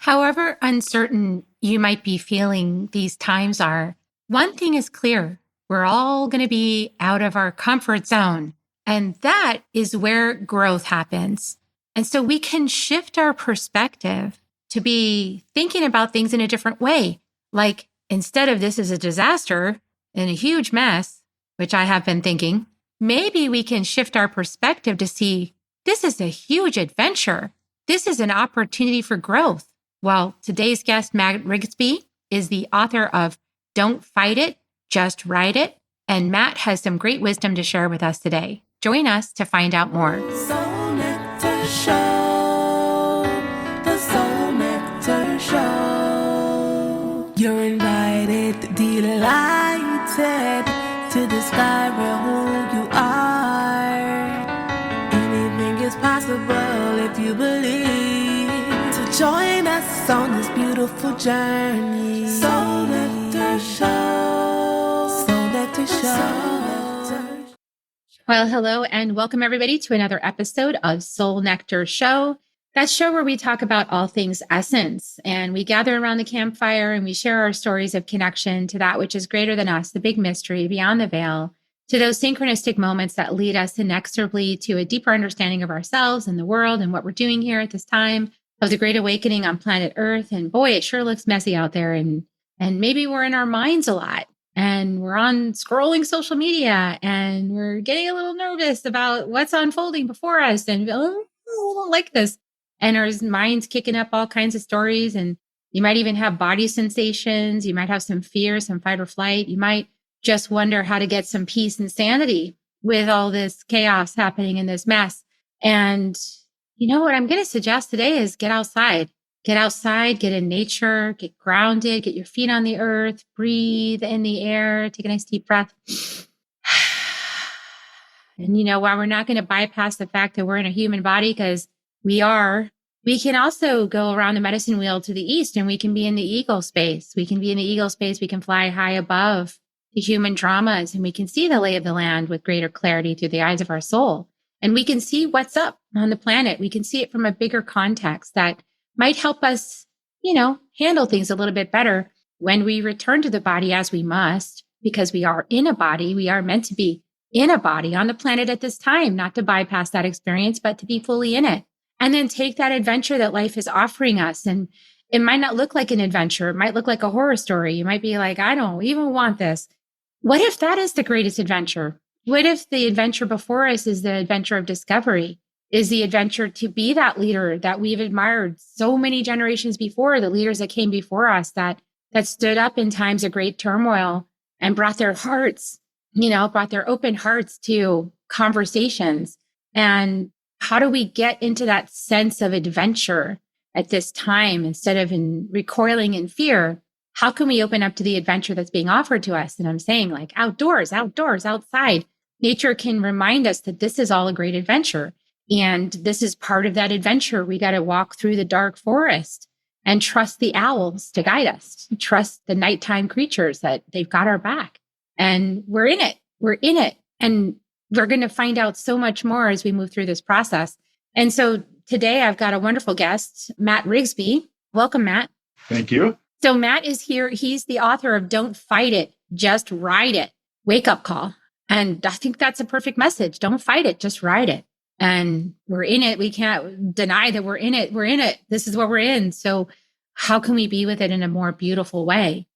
However uncertain you might be feeling these times are, one thing is clear. We're all going to be out of our comfort zone. And that is where growth happens. And so we can shift our perspective to be thinking about things in a different way. Like instead of this is a disaster and a huge mess, which I have been thinking, maybe we can shift our perspective to see this is a huge adventure. This is an opportunity for growth. Well, today's guest, Matt Rigsby, is the author of Don't Fight It, Just Ride It. And Matt has some great wisdom to share with us today. Join us to find out more. Soul Nectar Show, the Soul Nectar Show. You're invited, delighted to discover who you are. Anything is possible if you believe. So join us on this beautiful journey. Soul Nectar Show, Soul Nectar Show. Well, hello and welcome everybody to another episode of Soul Nectar Show. That show where we talk about all things essence and we gather around the campfire and we share our stories of connection to that which is greater than us, the big mystery beyond the veil, to those synchronistic moments that lead us inexorably to a deeper understanding of ourselves and the world and what we're doing here at this time of the Great Awakening on planet Earth. And boy, it sure looks messy out there. And maybe we're in our minds a lot. And we're on scrolling social media and we're getting a little nervous about what's unfolding before us. And, I don't like this. And our mind's kicking up all kinds of stories. And you might even have body sensations. You might have some fear, some fight or flight. You might just wonder how to get some peace and sanity with all this chaos happening in this mess. And you know what I'm going to suggest today is get outside. Get outside, get in nature, get grounded, get your feet on the earth, breathe in the air, take a nice deep breath. And while we're not going to bypass the fact that we're in a human body, because we can also go around the medicine wheel to the east and we can be in the eagle space. We can be in the eagle space. We can fly high above the human traumas and we can see the lay of the land with greater clarity through the eyes of our soul. And we can see what's up on the planet. We can see it from a bigger context that might help us, handle things a little bit better when we return to the body as we must, because we are in a body. We are meant to be in a body on the planet at this time, not to bypass that experience, but to be fully in it. And then take that adventure that life is offering us. And it might not look like an adventure. It might look like a horror story. You might be like, I don't even want this. What if that is the greatest adventure? What if the adventure before us is the adventure of discovery? Is the adventure to be that leader that we've admired so many generations before, the leaders that came before us that stood up in times of great turmoil and brought their hearts, brought their open hearts to conversations. And how do we get into that sense of adventure at this time instead of recoiling in fear? How can we open up to the adventure that's being offered to us? And I'm saying like outdoors, outside. Nature can remind us that this is all a great adventure. And this is part of that adventure. We got to walk through the dark forest and trust the owls to guide us, trust the nighttime creatures that they've got our back. And we're in it. And we're going to find out so much more as we move through this process. And so today I've got a wonderful guest, Matt Rigsby. Welcome, Matt. Thank you. So Matt is here. He's the author of Don't Fight It, Just Ride It. Wake up call. And I think that's a perfect message. Don't fight it, just ride it. And we're in it. We can't deny that we're in it. We're in it. This is what we're in. So how can we be with it in a more beautiful way?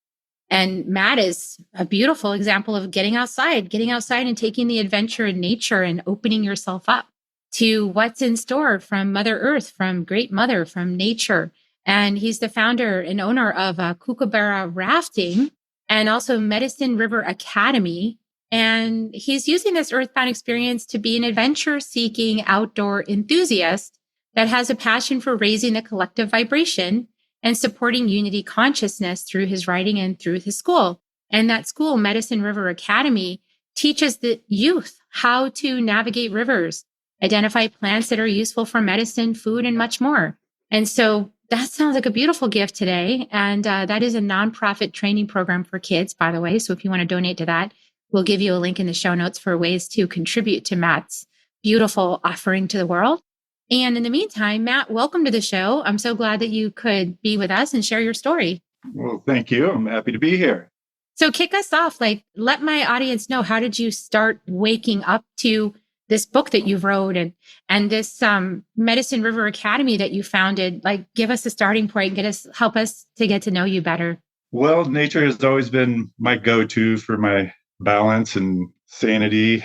And Matt is a beautiful example of getting outside and taking the adventure in nature and opening yourself up to what's in store from Mother Earth, from Great Mother, from nature. And he's the founder and owner of Kookaburra Rafting and also Medicine River Academy. And he's using this earthbound experience to be an adventure-seeking outdoor enthusiast that has a passion for raising the collective vibration and supporting unity consciousness through his writing and through his school. And that school, Medicine River Academy, teaches the youth how to navigate rivers, identify plants that are useful for medicine, food, and much more. And so that sounds like a beautiful gift today. And that is a nonprofit training program for kids, by the way. So if you want to donate to that, we'll give you a link in the show notes for ways to contribute to Matt's beautiful offering to the world. And in the meantime, Matt, welcome to the show. I'm so glad that you could be with us and share your story. Well, thank you. I'm happy to be here. So kick us off, like let my audience know, how did you start waking up to this book that you wrote and this Medicine River Academy that you founded? Like give us a starting point, help us to get to know you better. Well, nature has always been my go-to for my balance and sanity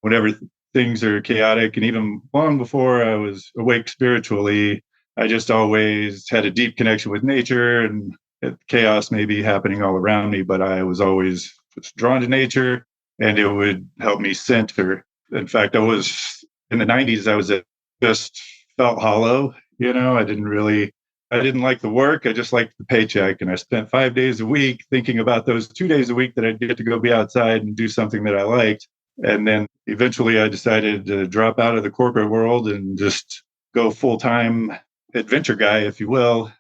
whenever things are chaotic. And even long before I was awake spiritually, I just always had a deep connection with nature, and chaos may be happening all around me, but I was always drawn to nature, and it would help me center. In fact, I was in the 90s, just felt hollow. I didn't like the work. I just liked the paycheck. And I spent 5 days a week thinking about those 2 days a week that I'd get to go be outside and do something that I liked. And then eventually I decided to drop out of the corporate world and just go full-time adventure guy, if you will.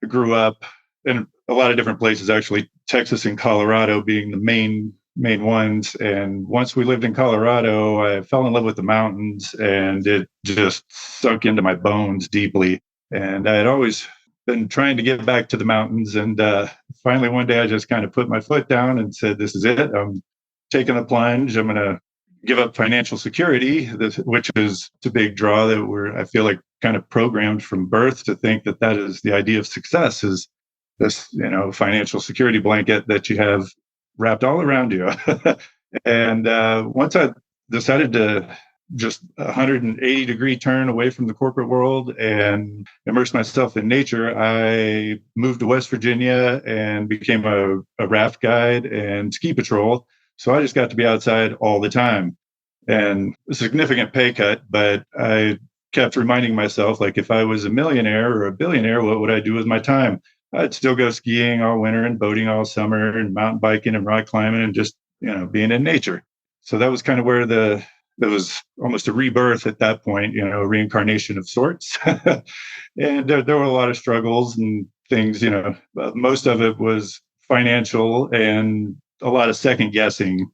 I grew up in a lot of different places, actually, Texas and Colorado being the main ones. And once we lived in Colorado, I fell in love with the mountains, and it just sunk into my bones deeply. And I had always been trying to get back to the mountains. And finally, one day, I just kind of put my foot down and said, this is it. I'm taking the plunge. I'm going to give up financial security, which is a big draw that I feel like kind of programmed from birth to think that is the idea of success, is this, financial security blanket that you have wrapped all around you. And once I decided to just 180-degree turn away from the corporate world and immerse myself in nature, I moved to West Virginia and became a raft guide and ski patrol. So I just got to be outside all the time, and a significant pay cut. But I kept reminding myself, like, if I was a millionaire or a billionaire, what would I do with my time? I'd still go skiing all winter and boating all summer and mountain biking and rock climbing and just, being in nature. So that was kind of where it was almost a rebirth at that point, a reincarnation of sorts. And there were a lot of struggles and things, most of it was financial and a lot of second guessing,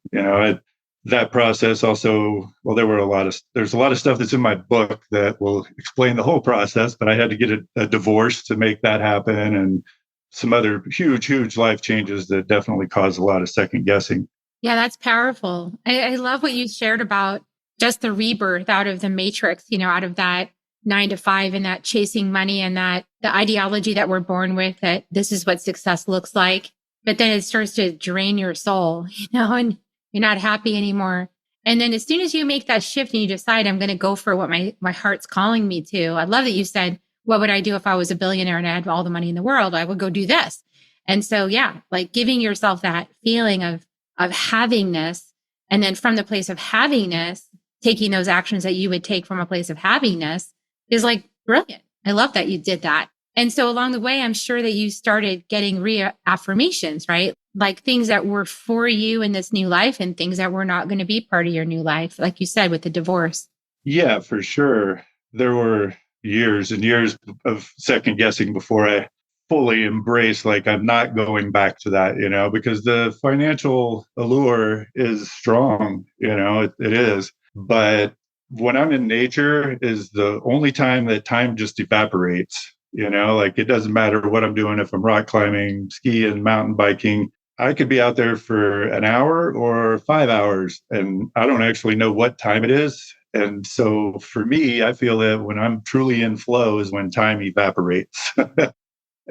that process also, well, there's a lot of stuff that's in my book that will explain the whole process, but I had to get a divorce to make that happen, and some other huge life changes that definitely caused a lot of second guessing. Yeah, that's powerful. I love what you shared about just the rebirth out of the matrix, out of that 9 to 5 and that chasing money and that the ideology that we're born with, that this is what success looks like. But then it starts to drain your soul, and you're not happy anymore. And then as soon as you make that shift and you decide, I'm going to go for what my heart's calling me to. I love that you said, what would I do if I was a billionaire and I had all the money in the world? I would go do this. And so, yeah, like giving yourself that feeling of havingness. And then from the place of havingness, taking those actions that you would take from a place of havingness is like brilliant. I love that you did that. And so along the way, I'm sure that you started getting reaffirmations, right? Like things that were for you in this new life and things that were not going to be part of your new life, like you said, with the divorce. Yeah, for sure. There were years and years of second guessing before I fully embraced, like, I'm not going back to that, because the financial allure is strong, it is. But when I'm in nature is the only time that time just evaporates. Like, it doesn't matter what I'm doing. If I'm rock climbing, skiing, mountain biking, I could be out there for an hour or 5 hours, and I don't actually know what time it is. And so for me, I feel that when I'm truly in flow is when time evaporates.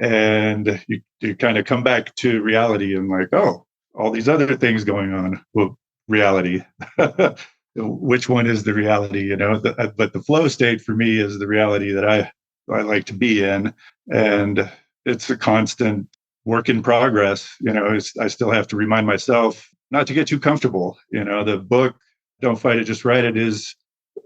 And you kind of come back to reality and like, oh, all these other things going on. Well, reality. Which one is the reality? But the flow state for me is the reality that I like to be in. And it's a constant work in progress. I still have to remind myself not to get too comfortable. The book, Don't Fight It, Just Write It,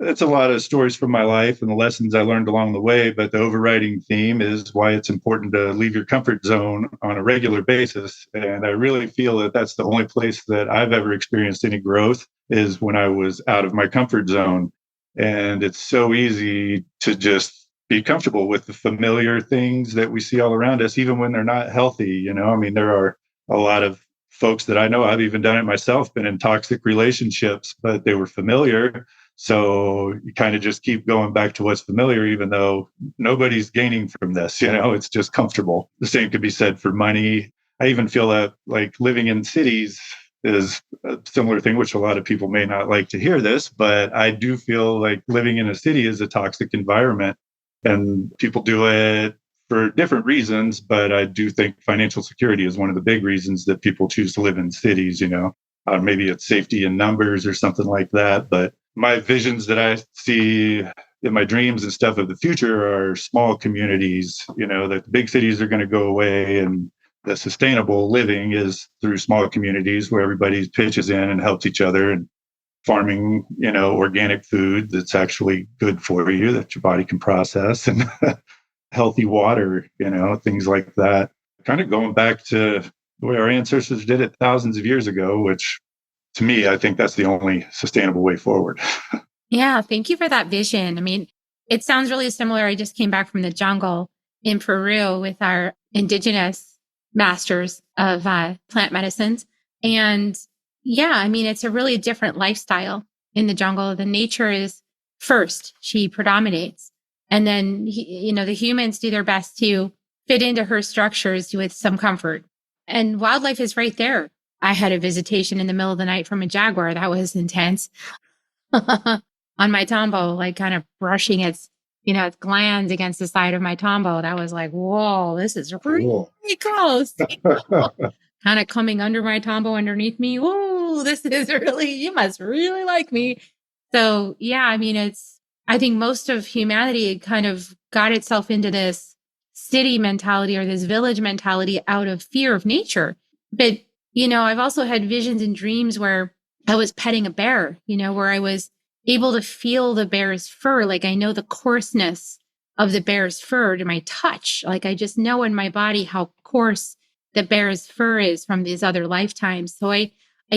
it's a lot of stories from my life and the lessons I learned along the way. But the overriding theme is why it's important to leave your comfort zone on a regular basis. And I really feel that that's the only place that I've ever experienced any growth is when I was out of my comfort zone. And it's so easy to just be comfortable with the familiar things that we see all around us, even when they're not healthy. There are a lot of folks that I know, I've even done it myself, been in toxic relationships, but they were familiar. So you kind of just keep going back to what's familiar, even though nobody's gaining from this, it's just comfortable. The same could be said for money. I even feel that like living in cities is a similar thing, which a lot of people may not like to hear this, but I do feel like living in a city is a toxic environment and people do it for different reasons. But I do think financial security is one of the big reasons that people choose to live in cities, maybe it's safety in numbers or something like that. But my visions that I see in my dreams and stuff of the future are small communities, that the big cities are going to go away, and the sustainable living is through small communities where everybody pitches in and helps each other, and farming, organic food that's actually good for you, that your body can process, and healthy water, things like that. Kind of going back to the way our ancestors did it thousands of years ago, which to me, I think that's the only sustainable way forward. Yeah, thank you for that vision. I mean, it sounds really similar. I just came back from the jungle in Peru with our indigenous masters of plant medicines. And yeah, I mean, it's a really different lifestyle in the jungle. The nature is first, she predominates. And then, the humans do their best to fit into her structures with some comfort. And wildlife is right there. I had a visitation in the middle of the night from a jaguar. That was intense. On my tombo, like kind of brushing its glands against the side of my tombo. That was like, whoa, this is really close. Kind of coming under my tombo underneath me. Whoa, this is really, you must really like me. So yeah, I mean, I think most of humanity kind of got itself into this city mentality or this village mentality out of fear of nature. But, I've also had visions and dreams where I was petting a bear, where I was able to feel the bear's fur. Like I know the coarseness of the bear's fur to my touch. Like I just know in my body how coarse the bear's fur is from these other lifetimes. So I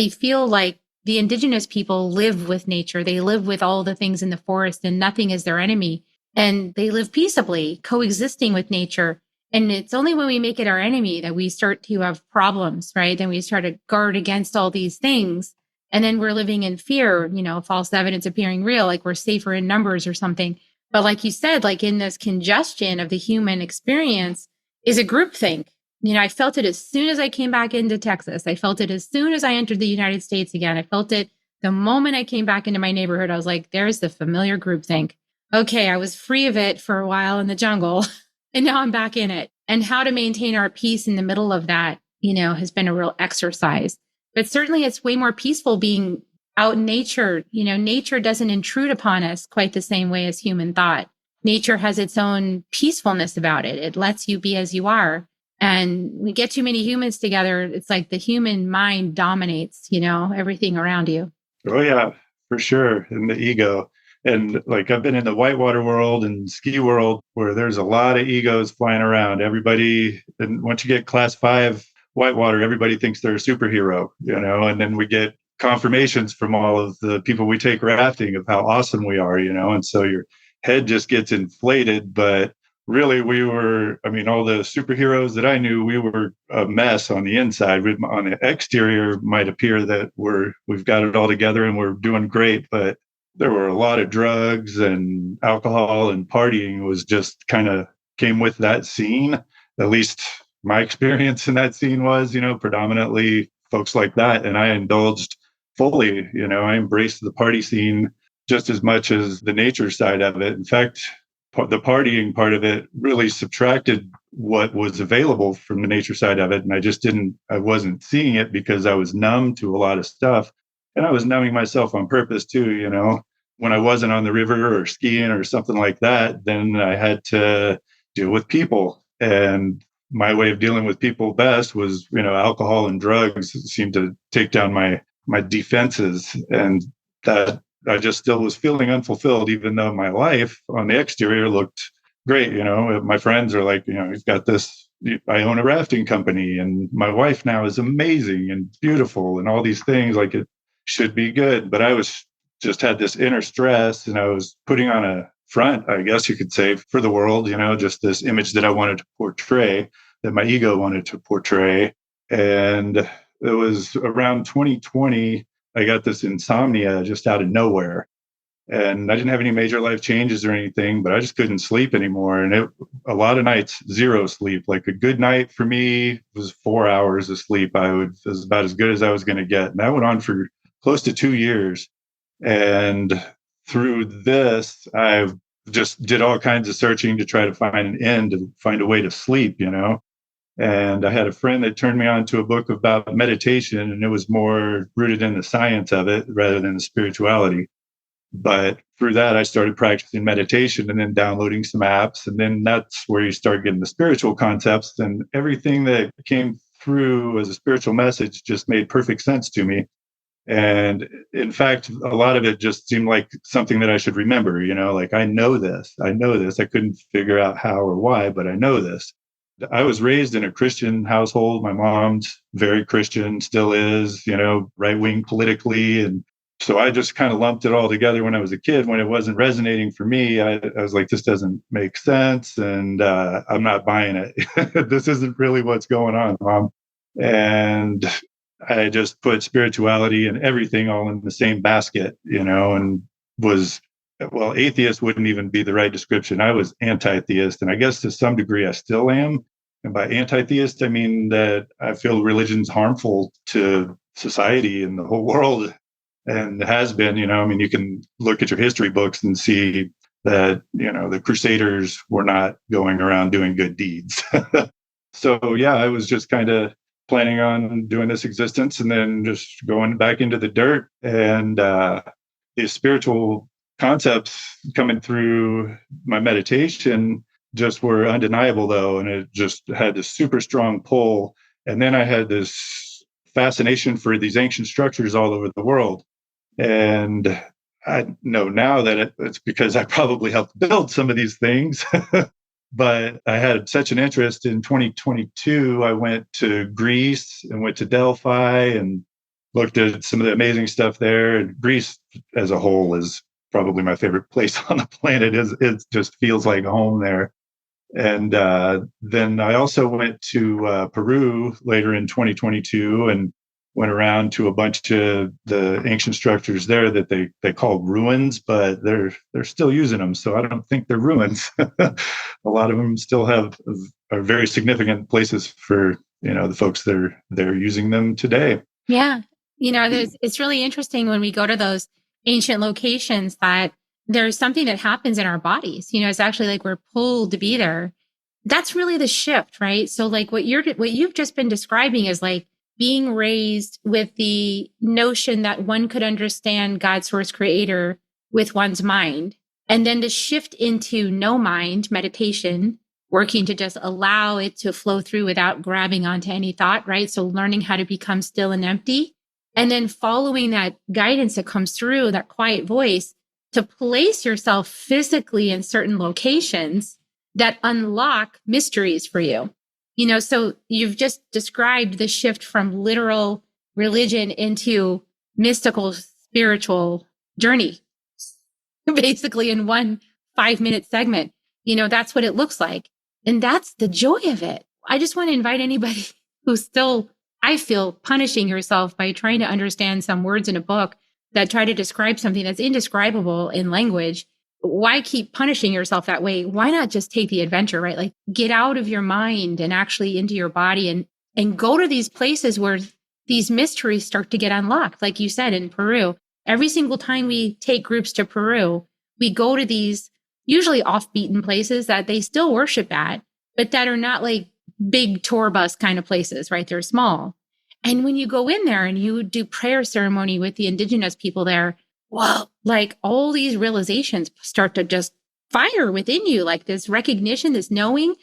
feel like the indigenous people live with nature. They live with all the things in the forest and nothing is their enemy. And they live peaceably, coexisting with nature. And it's only when we make it our enemy that we start to have problems, right? Then we start to guard against all these things. And then we're living in fear, false evidence appearing real, like we're safer in numbers or something. But like you said, like in this congestion of the human experience is a groupthink. I felt it as soon as I came back into Texas. I felt it as soon as I entered the United States again. I felt it the moment I came back into my neighborhood. I was like, there's the familiar groupthink. Okay, I was free of it for a while in the jungle, and now I'm back in it. And how to maintain our peace in the middle of that, has been a real exercise. But certainly it's way more peaceful being out in nature. Nature doesn't intrude upon us quite the same way as human thought. Nature has its own peacefulness about it. It lets you be as you are. And we get too many humans together. It's like the human mind dominates, everything around you. Oh, yeah, for sure. And the ego. And like I've been in the whitewater world and ski world where there's a lot of egos flying around. Everybody, and once you get class 5 whitewater, everybody thinks they're a superhero, and then we get confirmations from all of the people we take rafting of how awesome we are, and so your head just gets inflated. But really all the superheroes that I knew, we were a mess on the inside. On the exterior might appear that we've got it all together and we're doing great, but there were a lot of drugs and alcohol, and partying was just kind of came with that scene. At least my experience in that scene was, predominantly folks like that. And I indulged fully, I embraced the party scene just as much as the nature side of it. In fact, the partying part of it really subtracted what was available from the nature side of it. And I wasn't seeing it because I was numb to a lot of stuff. And I was numbing myself on purpose too, when I wasn't on the river or skiing or something like that, then I had to deal with people. And my way of dealing with people best was, alcohol and drugs seemed to take down my defenses. And that I just still was feeling unfulfilled, even though my life on the exterior looked great. My friends are like, you've got this, I own a rafting company and my wife now is amazing and beautiful and all these things, like it should be good. But I was just had this inner stress, and I was putting on a front, I guess you could say, for the world, just this image that I wanted to portray, that my ego wanted to portray. And it was around 2020, I got this insomnia just out of nowhere. And I didn't have any major life changes or anything, but I just couldn't sleep anymore. And a lot of nights, zero sleep. Like a good night for me was 4 hours of sleep. It was about as good as I was going to get. And that went on for close to 2 years. And through this, I just did all kinds of searching to try to find an end, to find a way to sleep, And I had a friend that turned me on to a book about meditation, and it was more rooted in the science of it rather than the spirituality. But through that, I started practicing meditation and then downloading some apps. And then that's where you start getting the spiritual concepts, and everything that came through as a spiritual message just made perfect sense to me. And in fact, a lot of it just seemed like something that I should remember, like I know this. I couldn't figure out how or why, but I know this. I was raised in a Christian household. My mom's very Christian, still is, right wing politically. And so I just kind of lumped it all together when I was a kid. When it wasn't resonating for me, I was like, this doesn't make sense. And I'm not buying it. This isn't really what's going on, Mom. And I just put spirituality and everything all in the same basket, and atheist wouldn't even be the right description. I was anti-theist. And I guess to some degree I still am. And by anti-theist, I mean that I feel religion's harmful to society and the whole world. And has been, you can look at your history books and see that, the Crusaders were not going around doing good deeds. So, yeah, I was just kind of planning on doing this existence and then just going back into the dirt. And these spiritual concepts coming through my meditation just were undeniable, though. And it just had this super strong pull. And then I had this fascination for these ancient structures all over the world. And I know now that it's because I probably helped build some of these things. But I had such an interest. In 2022, I went to Greece and went to Delphi and looked at some of the amazing stuff there. And Greece as a whole is probably my favorite place on the planet. It just feels like home there. And then I also went to Peru later in 2022 and went around to a bunch of the ancient structures there that they call ruins, but they're still using them. So I don't think they're ruins. A lot of them still are very significant places for, the folks that they're using them today. Yeah. It's really interesting when we go to those ancient locations that there's something that happens in our bodies. It's actually like we're pulled to be there. That's really the shift, right? So like what you've just been describing is like being raised with the notion that one could understand God, source, creator with one's mind, and then to shift into no mind meditation, working to just allow it to flow through without grabbing onto any thought, right? So learning how to become still and empty, and then following that guidance that comes through, that quiet voice, to place yourself physically in certain locations that unlock mysteries for you. So you've just described the shift from literal religion into mystical, spiritual journey, basically in one 5-minute segment. That's what it looks like. And that's the joy of it. I just want to invite anybody who's still, I feel, punishing yourself by trying to understand some words in a book that try to describe something that's indescribable in language. Why keep punishing yourself that way? Why not just take the adventure, right? Like get out of your mind and actually into your body and go to these places where these mysteries start to get unlocked. Like you said, in Peru, every single time we take groups to Peru, we go to these usually off-beaten places that they still worship at, but that are not like big tour bus kind of places, right? They're small. And when you go in there and you do prayer ceremony with the indigenous people there, well, like all these realizations start to just fire within you, like this recognition, this knowing,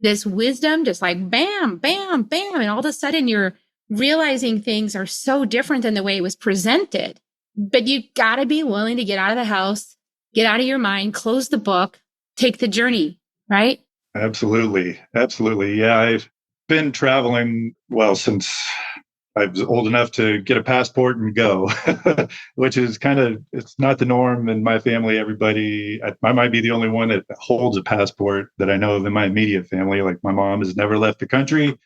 this wisdom, just like bam, bam, bam. And all of a sudden you're realizing things are so different than the way it was presented. But you got to be willing to get out of the house, get out of your mind, close the book, take the journey, right? Absolutely. Absolutely. Yeah. I've been traveling, since I was old enough to get a passport and go, which is it's not the norm in my family. I might be the only one that holds a passport that I know of in my immediate family. Like my mom has never left the country.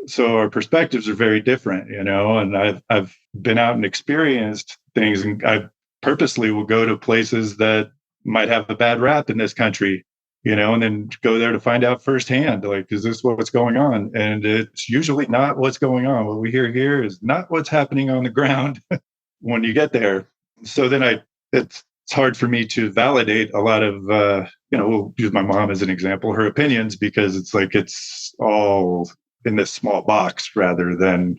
So our perspectives are very different, and I've been out and experienced things, and I've purposely will go to places that might have a bad rap in this country, and then go there to find out firsthand, like, is this what's going on? And it's usually not what's going on. What we hear here is not what's happening on the ground when you get there. So then it's hard for me to validate a lot of, we'll use my mom as an example, her opinions, because it's like it's all in this small box rather than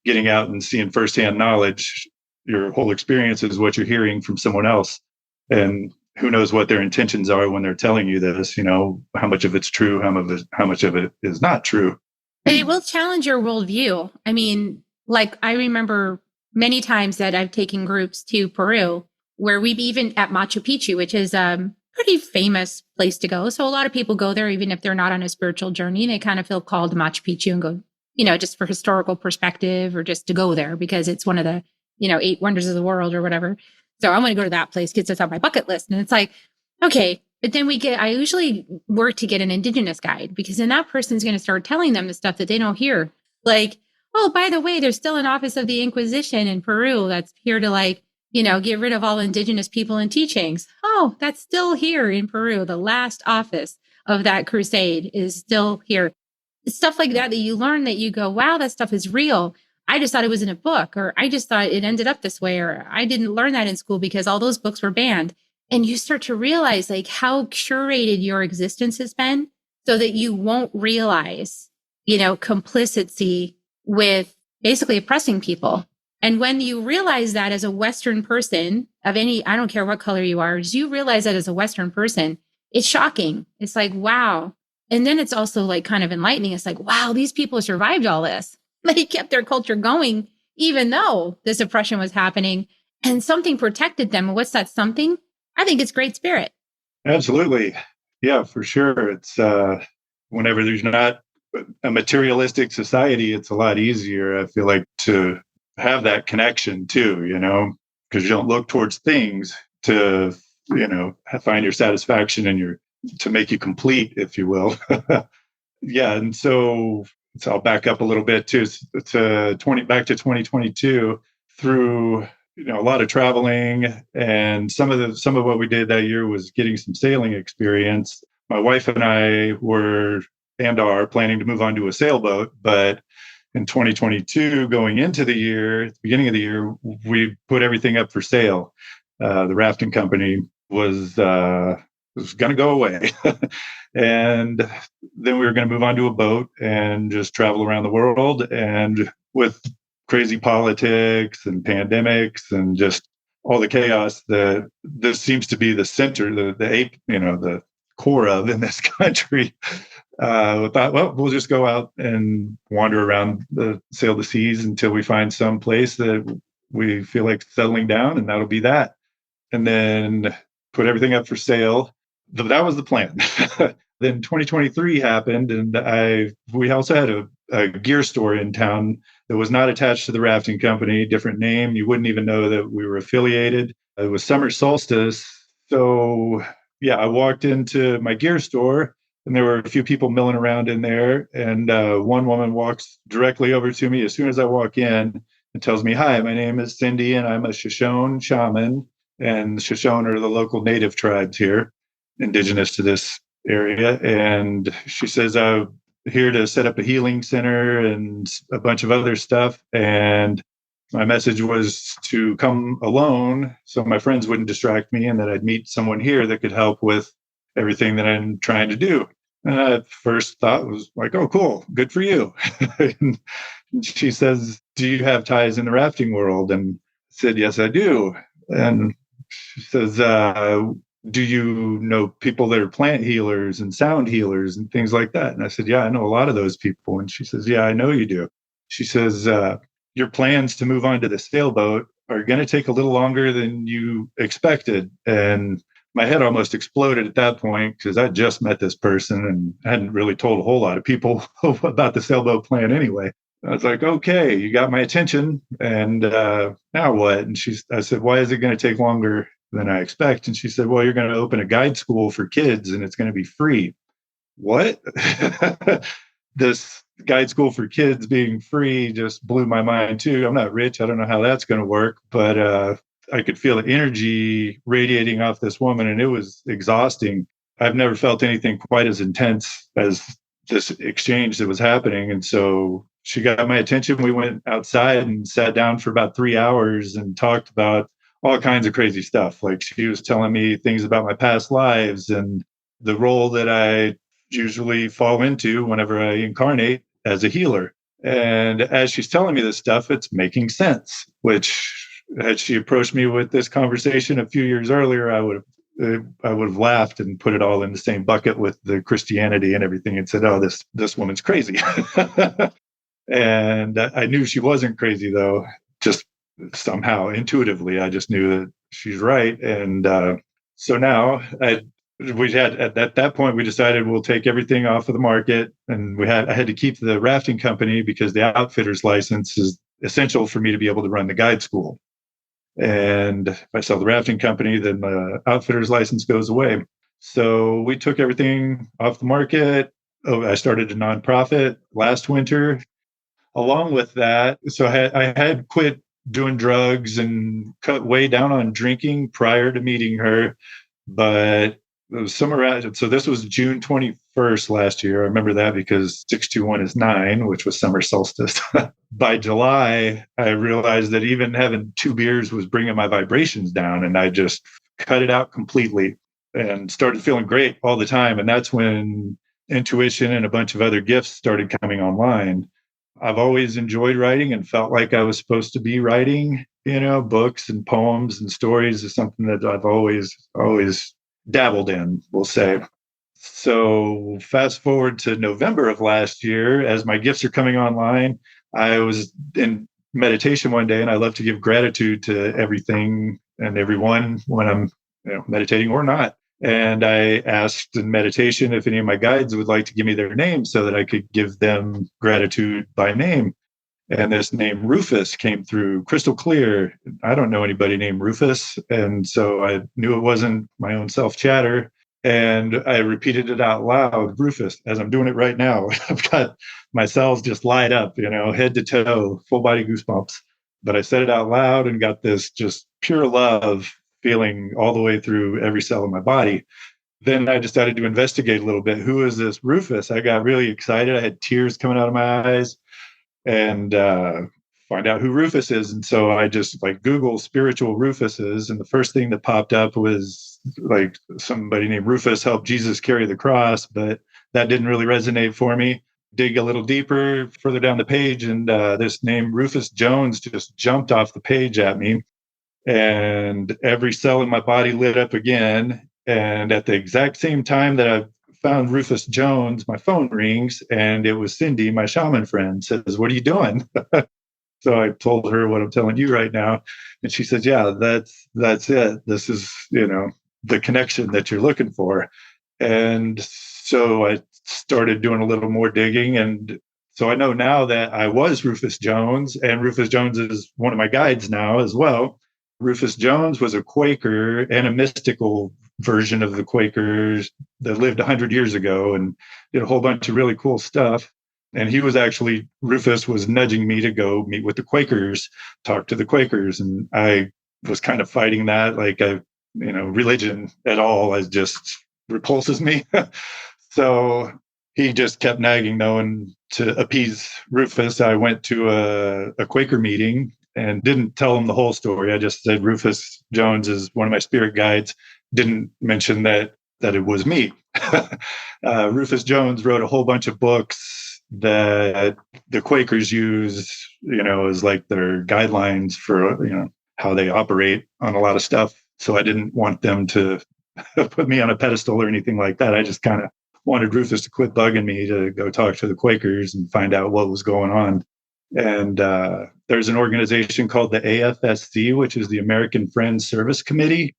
getting out and seeing firsthand knowledge. Your whole experience is what you're hearing from someone else. And who knows what their intentions are when they're telling you this, how much of it's true, how much of it is not true. It will challenge your worldview. I mean, like, I remember many times that I've taken groups to Peru, where we've even at Machu Picchu, which is a pretty famous place to go. So a lot of people go there, even if they're not on a spiritual journey, they kind of feel called to Machu Picchu and go, just for historical perspective or just to go there because it's one of the, 8 wonders of the world or whatever. So I want to go to that place, gets us on my bucket list. And it's like, okay, but then I usually work to get an indigenous guide, because then that person's going to start telling them the stuff that they don't hear. Like, oh, by the way, there's still an office of the Inquisition in Peru that's here to get rid of all indigenous people and teachings. Oh, that's still here in Peru. The last office of that crusade is still here. Stuff like that you learn, that you go, wow, that stuff is real. I just thought it was in a book, or I just thought it ended up this way, or I didn't learn that in school because all those books were banned. And you start to realize like how curated your existence has been, so that you won't realize, complicity with basically oppressing people. And when you realize that as a Western person of any, I don't care what color you are, as you realize that as a Western person, it's shocking. It's like, wow. And then it's also like kind of enlightening. It's like, wow, these people survived all this. They kept their culture going, even though this oppression was happening, and something protected them. And what's that something? I think it's great spirit. Absolutely. Yeah, for sure. It's whenever there's not a materialistic society, it's a lot easier, I feel like, to have that connection too, because you don't look towards things to, find your satisfaction and to make you complete, if you will. Yeah. And so I'll back up a little bit to back to 2022 through, a lot of traveling, and some of what we did that year was getting some sailing experience. My wife and I are planning to move on to a sailboat, but in 2022, going into the year, at the beginning of the year, we put everything up for sale. The rafting company was going to go away. And then we were going to move on to a boat and just travel around the world. And with crazy politics and pandemics and just all the chaos that this seems to be the center, the core of in this country, we thought, well, we'll just go out and wander around, sail the seas until we find some place that we feel like settling down, and that'll be that. And then put everything up for sale. That was the plan. Then 2023 happened, and we also had a gear store in town that was not attached to the rafting company, different name. You wouldn't even know that we were affiliated. It was summer solstice. So yeah, I walked into my gear store, and there were a few people milling around in there. And one woman walks directly over to me as soon as I walk in and tells me, "Hi, my name is Cindy, and I'm a Shoshone shaman." And the Shoshone are the local native tribes here, indigenous to this area. And she says, "I'm here to set up a healing center and a bunch of other stuff. And my message was to come alone so my friends wouldn't distract me, and that I'd meet someone here that could help with everything that I'm trying to do." And I first thought was like, "Oh, cool. Good for you." And she says, "Do you have ties in the rafting world?" And I said, "Yes, I do." And she says, "Do you know people that are plant healers and sound healers and things like that?" And I said, "Yeah, I know a lot of those people." And she says, "Yeah, I know you do." She says, "Your plans to move on to the sailboat are going to take a little longer than you expected." And my head almost exploded at that point, because I just met this person and hadn't really told a whole lot of people about the sailboat plan anyway. I was like, "Okay, you got my attention, and now what?" And I said, "Why is it going to take longer than I expect?" And she said, "Well, you're going to open a guide school for kids, and it's going to be free." What? This guide school for kids being free just blew my mind too. I'm not rich. I don't know how that's going to work, but I could feel the energy radiating off this woman, and it was exhausting. I've never felt anything quite as intense as this exchange that was happening. And so she got my attention. We went outside and sat down for about 3 hours and talked about all kinds of crazy stuff. Like she was telling me things about my past lives and the role that I usually fall into whenever I incarnate as a healer. And as she's telling me this stuff, it's making sense, which had she approached me with this conversation a few years earlier, I would have laughed and put it all in the same bucket with the Christianity and everything and said, "Oh, this woman's crazy." And I knew she wasn't crazy, though. Just somehow intuitively, I just knew that she's right. And so now we had at that point we decided we'll take everything off of the market, and I had to keep the rafting company because the outfitter's license is essential for me to be able to run the guide school. And if I sell the rafting company, then the outfitter's license goes away. So we took everything off the market. I started a nonprofit last winter. Along with that, so I had quit doing drugs and cut way down on drinking prior to meeting her. But it was somewhere around, so this was June 21st last year. I remember that because 621 is 9, which was summer solstice. By July, I realized that even having 2 beers was bringing my vibrations down, and I just cut it out completely and started feeling great all the time. And that's when intuition and a bunch of other gifts started coming online. I've always enjoyed writing and felt like I was supposed to be writing, books and poems and stories is something that I've always dabbled in, we'll say. So fast forward to November of last year, as my gifts are coming online, I was in meditation one day, and I love to give gratitude to everything and everyone when I'm meditating or not. And I asked in meditation if any of my guides would like to give me their name so that I could give them gratitude by name. And this name Rufus came through crystal clear. I don't know anybody named Rufus. And so I knew it wasn't my own self chatter. And I repeated it out loud, Rufus, as I'm doing it right now. I've got my cells just light up, head to toe, full body goosebumps. But I said it out loud and got this just pure love feeling all the way through every cell in my body. Then I decided to investigate a little bit. Who is this Rufus? I got really excited. I had tears coming out of my eyes and find out who Rufus is. And so I just Google spiritual Rufuses. And the first thing that popped up was somebody named Rufus helped Jesus carry the cross, but that didn't really resonate for me. Dig a little deeper further down the page, and this name Rufus Jones just jumped off the page at me. And every cell in my body lit up again. And at the exact same time that I found Rufus Jones, my phone rings, and it was Cindy, my shaman friend, says, "What are you doing?" So I told her what I'm telling you right now. And she says, "Yeah, that's it. This is, the connection that you're looking for." And so I started doing a little more digging. And so I know now that I was Rufus Jones, and Rufus Jones is one of my guides now as well. Rufus Jones was a Quaker and a mystical version of the Quakers that lived 100 years ago and did a whole bunch of really cool stuff. And Rufus was nudging me to go meet with the Quakers, talk to the Quakers. And I was kind of fighting that. Religion at all just repulses me. So he just kept nagging, though. And to appease Rufus, I went to a Quaker meeting and didn't tell him the whole story. I just said Rufus Jones is one of my spirit guides. Didn't mention that it was me. Rufus Jones wrote a whole bunch of books that the Quakers use, as their guidelines for, how they operate on a lot of stuff. So I didn't want them to put me on a pedestal or anything like that. I just kind of wanted Rufus to quit bugging me to go talk to the Quakers and find out what was going on. And there's an organization called the AFSC, which is the American Friends Service Committee.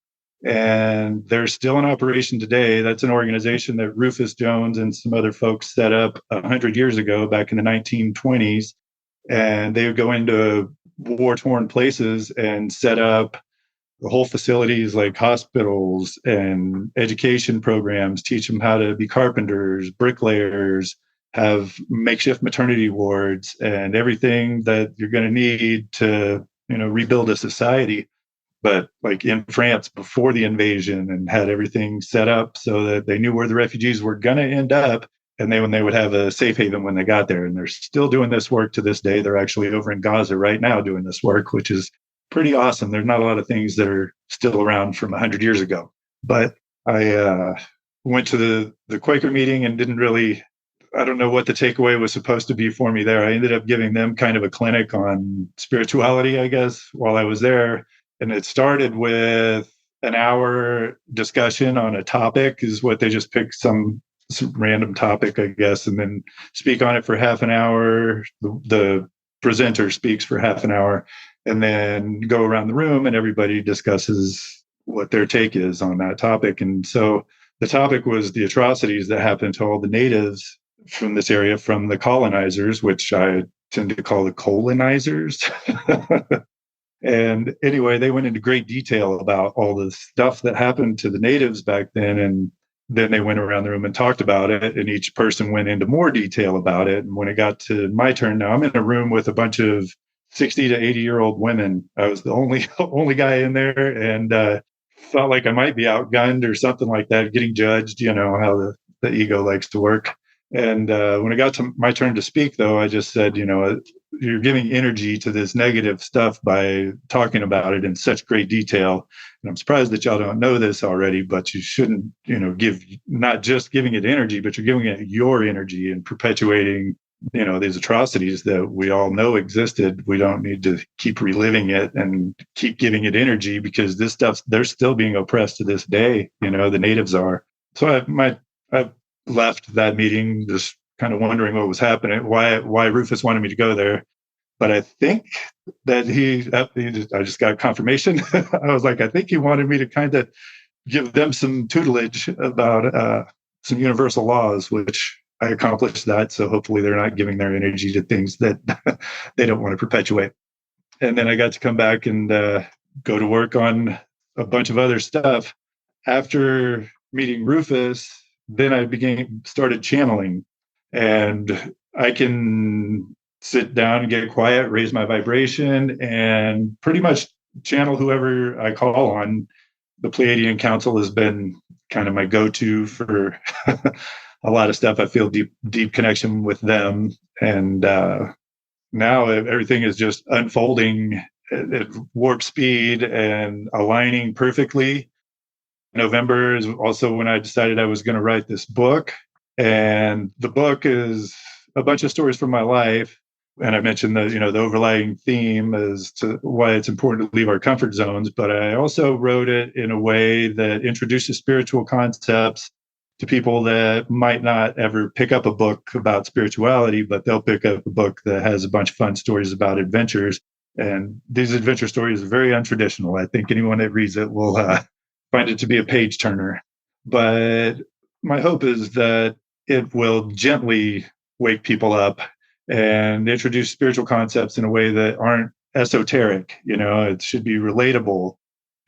And they're still in operation today. That's an organization that Rufus Jones and some other folks set up 100 years ago, back in the 1920s. And they would go into war-torn places and set up the whole facilities like hospitals and education programs, teach them how to be carpenters, bricklayers, have makeshift maternity wards, and everything that you're going to need to, rebuild a society. but like in France before the invasion, and had everything set up so that they knew where the refugees were going to end up. And when they would have a safe haven when they got there. And they're still doing this work to this day. They're actually over in Gaza right now doing this work, which is pretty awesome. There's not a lot of things that are still around from 100 years ago. But I went to the Quaker meeting and didn't really, I don't know what the takeaway was supposed to be for me there. I ended up giving them kind of a clinic on spirituality, I guess, while I was there. And it started with an hour discussion on a topic, is what they just picked some random topic, I guess, and then speak on it for half an hour. The presenter speaks for half an hour, and then go around the room and everybody discusses what their take is on that topic. And so the topic was the atrocities that happened to all the natives from this area, from the colonizers, which I tend to call the colonizers. And anyway, they went into great detail about all the stuff that happened to the natives back then. And then they went around the room and talked about it, and each person went into more detail about it. And when it got to my turn, now I'm in a room with a bunch of 60 to 80-year-old women. I was the only guy in there, and felt like I might be outgunned or something like that, getting judged, how the ego likes to work. And when it got to my turn to speak, though, I just said, you're giving energy to this negative stuff by talking about it in such great detail. And I'm surprised that y'all don't know this already, but you shouldn't, give, not just giving it energy, but you're giving it your energy and perpetuating, these atrocities that we all know existed. We don't need to keep reliving it and keep giving it energy, because this stuff, they're still being oppressed to this day. The natives are. So I left that meeting just kind of wondering what was happening, why Rufus wanted me to go there. But I think that I just got confirmation. I was like, I think he wanted me to kind of give them some tutelage about some universal laws, which I accomplished that. So hopefully they're not giving their energy to things that they don't want to perpetuate. And then I got to come back and go to work on a bunch of other stuff. After meeting Rufus, then I started channeling, and I can sit down and get quiet, raise my vibration, and pretty much channel whoever I call on. The Pleiadian Council has been kind of my go-to for a lot of stuff. I feel deep connection with them. And now everything is just unfolding at warp speed and aligning perfectly. November is also when I decided I was going to write this book. And the book is a bunch of stories from my life. And I mentioned that, the overlying theme as to why it's important to leave our comfort zones. But I also wrote it in a way that introduces spiritual concepts to people that might not ever pick up a book about spirituality, but they'll pick up a book that has a bunch of fun stories about adventures. And these adventure stories are very untraditional. I think anyone that reads it will find it to be a page turner. But my hope is that it will gently wake people up and introduce spiritual concepts in a way that aren't esoteric. It should be relatable,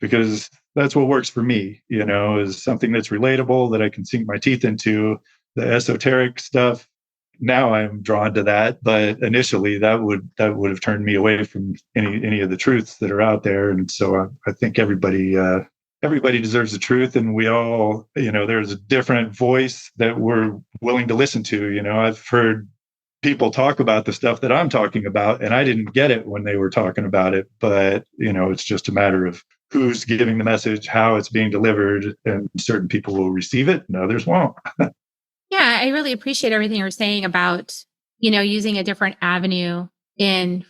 because that's what works for me, is something that's relatable that I can sink my teeth into. The esoteric stuff, now I'm drawn to that, but initially that would have turned me away from any of the truths that are out there. And so I think everybody deserves the truth, and we all, there's a different voice that we're willing to listen to. I've heard people talk about the stuff that I'm talking about, and I didn't get it when they were talking about it, but it's just a matter of who's giving the message, how it's being delivered, and certain people will receive it and others won't. Yeah, I really appreciate everything you're saying about, using a different avenue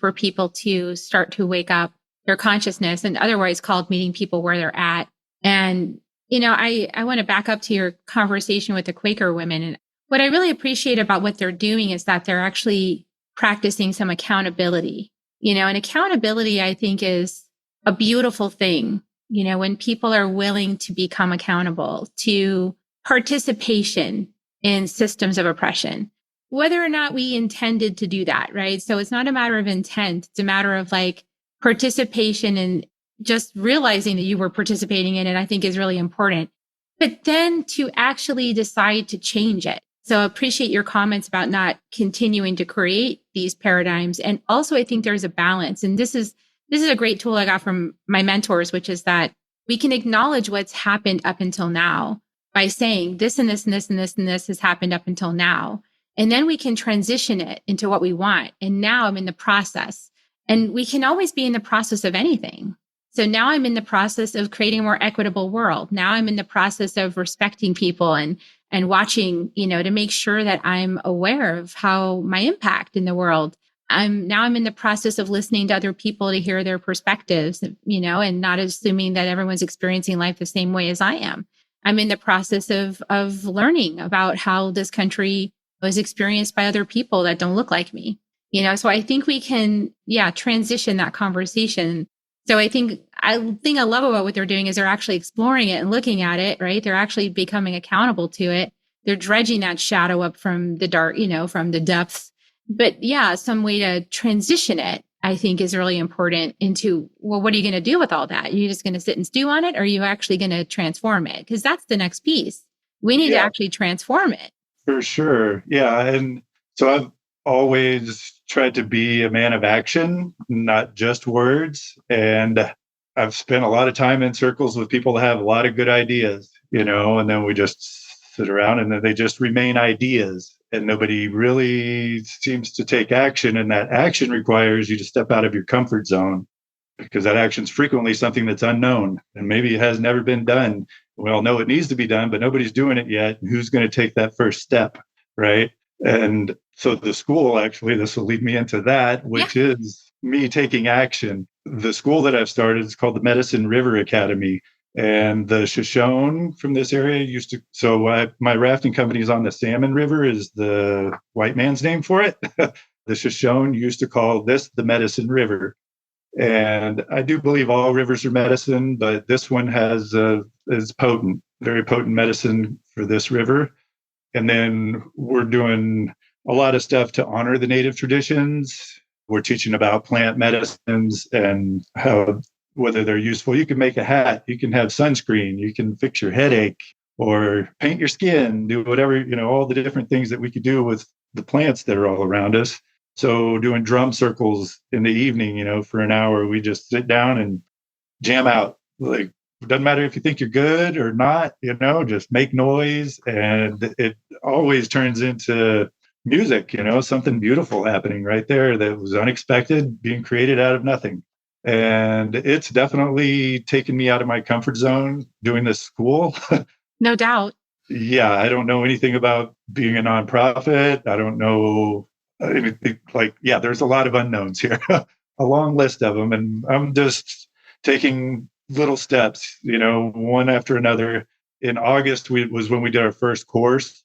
for people to start to wake up their consciousness, and otherwise called meeting people where they're at. And, I want to back up to your conversation with the Quaker women. And what I really appreciate about what they're doing is that they're actually practicing some accountability, and accountability, I think, is a beautiful thing. When people are willing to become accountable to participation in systems of oppression, whether or not we intended to do that, right? So it's not a matter of intent. It's a matter of participation and just realizing that you were participating in it, I think is really important. But then to actually decide to change it. So I appreciate your comments about not continuing to create these paradigms. And also, I think there's a balance. And this is this is a great tool I got from my mentors, which is that we can acknowledge what's happened up until now by saying this and this and this and this and this has happened up until now. And then we can transition it into what we want. And now I'm in the process. And we can always be in the process of anything. So now I'm in the process of creating a more equitable world. Now I'm in the process of respecting people and watching, to make sure that I'm aware of how my impact in the world. I'm in the process of listening to other people to hear their perspectives, and not assuming that everyone's experiencing life the same way as I am. I'm in the process of learning about how this country was experienced by other people that don't look like me. So I think we can, transition that conversation. So I think I love about what they're doing is they're actually exploring it and looking at it, right? They're actually becoming accountable to it. They're dredging that shadow up from the dark, from the depths. But some way to transition it, I think, is really important into, well, what are you going to do with all that? Are you just going to sit and stew on it? Or are you actually going to transform it? Because that's the next piece. We need to actually transform it. For sure. Yeah. And so I've always tried to be a man of action, not just words. And I've spent a lot of time in circles with people that have a lot of good ideas, and then we just sit around and then they just remain ideas and nobody really seems to take action. And that action requires you to step out of your comfort zone because that action is frequently something that's unknown and maybe it has never been done. We all know it needs to be done, but nobody's doing it yet. Who's going to take that first step, right? And so the school, actually, this will lead me into that, which is me taking action. The school that I've started is called the Medicine River Academy. And the Shoshone from this area used to, my rafting company is on the Salmon River, is the white man's name for it. The Shoshone used to call this the Medicine River. And I do believe all rivers are medicine, but this one is potent, very potent medicine for this river. And then we're doing a lot of stuff to honor the native traditions. We're teaching about plant medicines and how, whether they're useful. You can make a hat, you can have sunscreen, you can fix your headache or paint your skin, do whatever, all the different things that we could do with the plants that are all around us. So doing drum circles in the evening, for an hour, we just sit down and jam out. Like, it doesn't matter if you think you're good or not, just make noise. And it always turns into music, something beautiful happening right there that was unexpected, being created out of nothing. And it's definitely taken me out of my comfort zone doing this school. No doubt. Yeah, I don't know anything about being a nonprofit. I don't know anything there's a lot of unknowns here, a long list of them. And I'm just taking little steps, one after another. In August, was when we did our first course.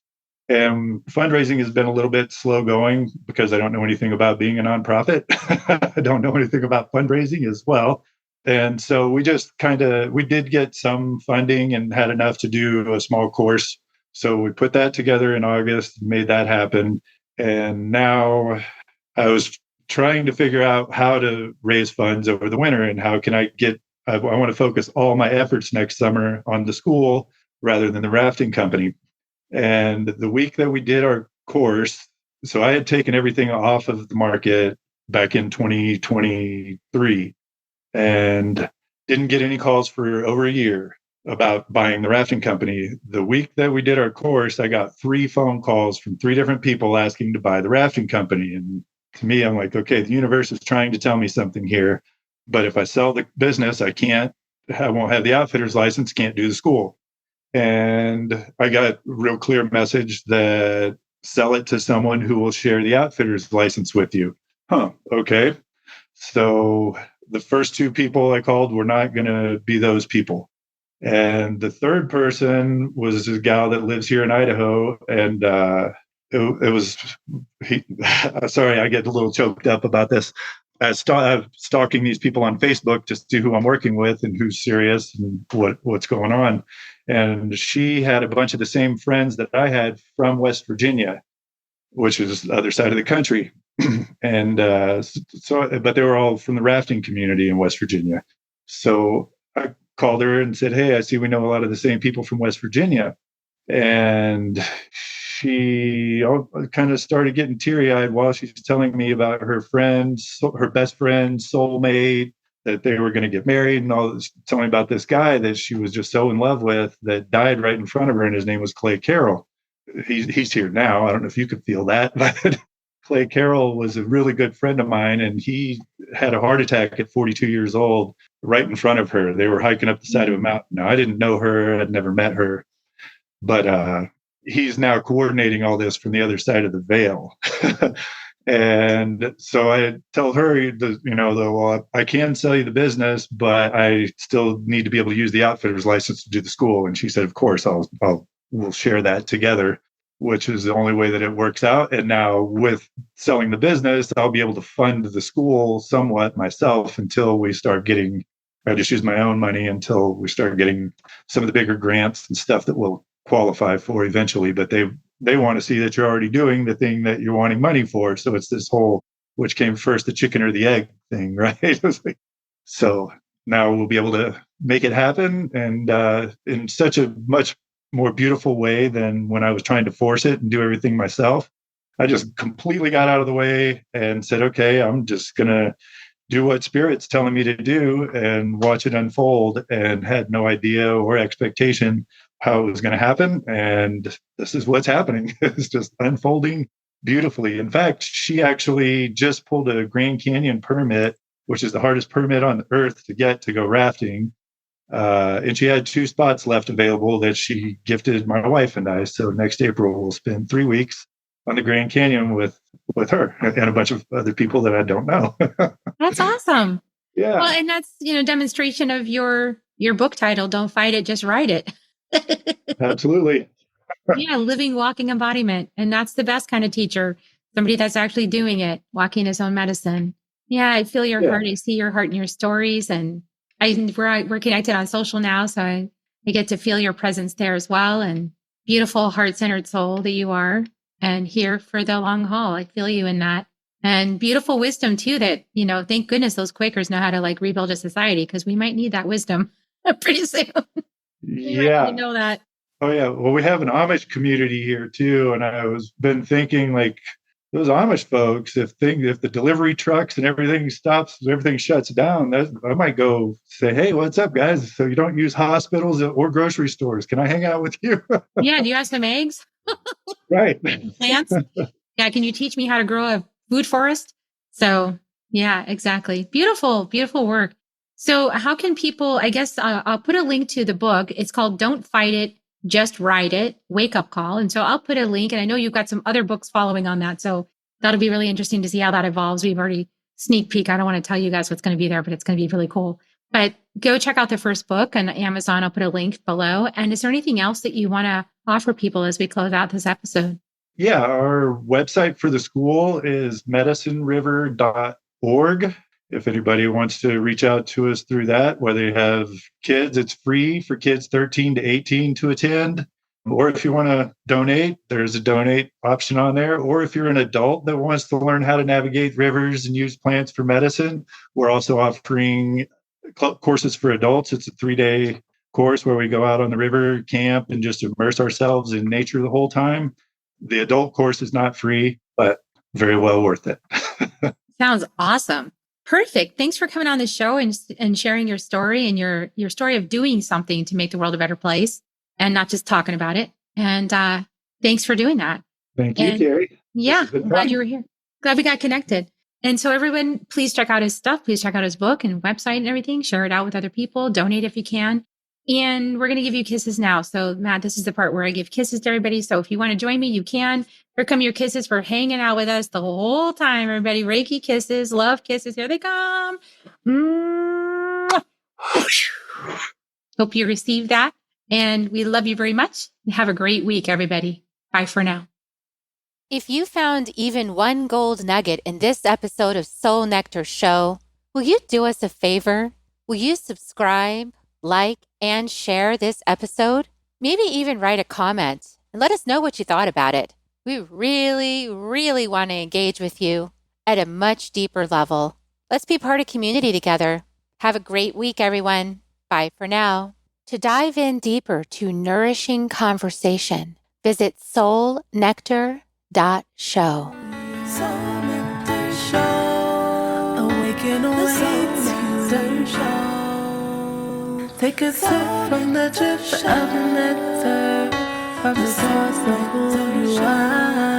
And fundraising has been a little bit slow going because I don't know anything about being a nonprofit. I don't know anything about fundraising as well. And so we just we did get some funding and had enough to do a small course. So we put that together in August, made that happen. And now I was trying to figure out how to raise funds over the winter and how can I want to focus all my efforts next summer on the school rather than the rafting company. And the week that we did our course, so I had taken everything off of the market back in 2023 and didn't get any calls for over a year about buying the rafting company. The week that we did our course, I got 3 phone calls from 3 different people asking to buy the rafting company. And to me, I'm like, okay, the universe is trying to tell me something here. But if I sell the business, I won't have the outfitter's license, can't do the school. And I got a real clear message that sell it to someone who will share the outfitter's license with you. Okay. So the first 2 people I called were not going to be those people. And the third person was a gal that lives here in Idaho. And it was, sorry, I get a little choked up about this. I'm stalking these people on Facebook to see who I'm working with and who's serious and what's going on. And she had a bunch of the same friends that I had from West Virginia, which is the other side of the country. And but they were all from the rafting community in West Virginia. So I called her and said, hey, I see we know a lot of the same people from West Virginia. And she kind of started getting teary-eyed while she's telling me about her friends, her best friend, soulmate, that they were going to get married and all this, telling me about this guy that she was just so in love with that died right in front of her. And his name was Clay Carroll. He's here now. I don't know if you could feel that, but Clay Carroll was a really good friend of mine, and he had a heart attack at 42 years old right in front of her. They were hiking up the side of a mountain. Now, I didn't know her. I'd never met her, but he's now coordinating all this from the other side of the veil. And so I tell her, well, I can sell you the business, but I still need to be able to use the outfitter's license to do the school. And she said, of course, we'll share that together, which is the only way that it works out. And now with selling the business, I'll be able to fund the school somewhat myself until we start getting, I just use my own money until we start getting some of the bigger grants and stuff that we'll qualify for eventually. But they want to see that you're already doing the thing that you're wanting money for. So it's this whole, which came first, the chicken or the egg thing, right? So now we'll be able to make it happen, and in such a much more beautiful way than when I was trying to force it and do everything myself. I just completely got out of the way and said, okay, I'm just going to do what Spirit's telling me to do and watch it unfold, and had no idea or expectation how it was going to happen. And this is what's happening. It's just unfolding beautifully. In fact, she actually just pulled a Grand Canyon permit, which is the hardest permit on earth to get to go rafting. And she had 2 spots left available that she gifted my wife and I. So next April, we'll spend 3 weeks on the Grand Canyon with her and a bunch of other people that I don't know. That's awesome. Yeah. Well, and that's, demonstration of your book title, Don't Fight It, Just Write It. Absolutely. Yeah, living, walking embodiment. And that's the best kind of teacher, somebody that's actually doing it, walking his own medicine. Yeah, I feel your heart. I see your heart in your stories. And we're connected on social now, so I get to feel your presence there as well. And beautiful, heart-centered soul that you are, and here for the long haul. I feel you in that. And beautiful wisdom too, that, thank goodness those Quakers know how to rebuild a society, because we might need that wisdom pretty soon. Yeah. You know that. Oh yeah. Well, we have an Amish community here too. And I was been thinking, those Amish folks, if the delivery trucks and everything stops, everything shuts down, I might go say, hey, what's up, guys? So you don't use hospitals or grocery stores. Can I hang out with you? Yeah. Do you have some eggs? Right. Plants? Yeah. Can you teach me how to grow a food forest? So yeah, exactly. Beautiful, beautiful work. So how can people, I guess I'll put a link to the book. It's called Don't Fight It, Just Write It, Wake Up Call. And so I'll put a link, and I know you've got some other books following on that. So that'll be really interesting to see how that evolves. We've already sneak peek. I don't want to tell you guys what's going to be there, but it's going to be really cool. But go check out the first book on Amazon. I'll put a link below. And is there anything else that you want to offer people as we close out this episode? Yeah, our website for the school is medicineriver.org. If anybody wants to reach out to us through that, whether you have kids, it's free for kids 13 to 18 to attend. Or if you want to donate, there's a donate option on there. Or if you're an adult that wants to learn how to navigate rivers and use plants for medicine, we're also offering courses for adults. It's a 3-day course where we go out on the river, camp, and just immerse ourselves in nature the whole time. The adult course is not free, but very well worth it. Sounds awesome. Perfect. Thanks for coming on the show and sharing your story and your story of doing something to make the world a better place and not just talking about it. And thanks for doing that. Thank you, Carrie. Yeah, I'm glad you were here. Glad we got connected. And so everyone, please check out his stuff. Please check out his book and website and everything. Share it out with other people. Donate if you can. And we're going to give you kisses now. So Matt, this is the part where I give kisses to everybody. So if you want to join me, you can. Here come your kisses for hanging out with us the whole time, everybody. Reiki kisses, love kisses. Here they come. Hope you received that. And we love you very much. Have a great week, everybody. Bye for now. If you found even one gold nugget in this episode of Soul Nectar Show, will you do us a favor? Will you subscribe, like, and share this episode? Maybe even write a comment and let us know what you thought about it. We really, really want to engage with you at a much deeper level. Let's be part of community together. Have a great week, everyone. Bye for now. To dive in deeper to nourishing conversation, visit soulnectar.show. Soul Nectar Show. Awaken, awake to Nectar Show. Take a sip from the drip of nectar, from the source of who you are.